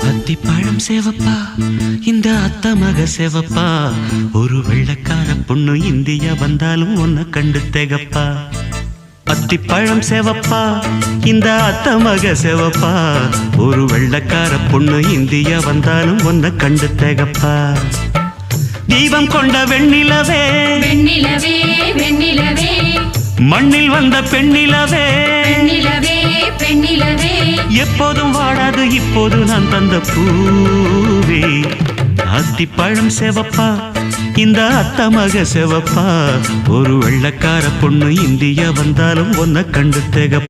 அத்திப்பழம் சேவப்பா இந்த அத்த மக சேவப்பா ஒரு வெள்ளக்கார பொண்ணு இந்தியா வந்தாலும் உன்னை கண்டு திகப்பா அத்திப்பழம் சேவப்பா இந்த அத்த மக சேவப்பா ஒரு வெள்ளக்கார பொண்ணு இந்தியா வந்தாலும் உன்னை கண்டு திகப்பா தீபம் கொண்ட வெண்ணிலவே வெண்ணிலவே வெண்ணிலவே மண்ணில் வந்த பெண்ணிலவே பெண்ணிலவே பெண்ணிலவே எப்போதும் வாடாது இப்போது நான் தந்த பூவே அத்திப்பழம் சேவப்பா இந்த அத்த மக சேவப்பா ஒரு வெள்ளக்கார பொண்ணு இந்தியா வந்தாலும் உன்னை கண்டு திகப்பா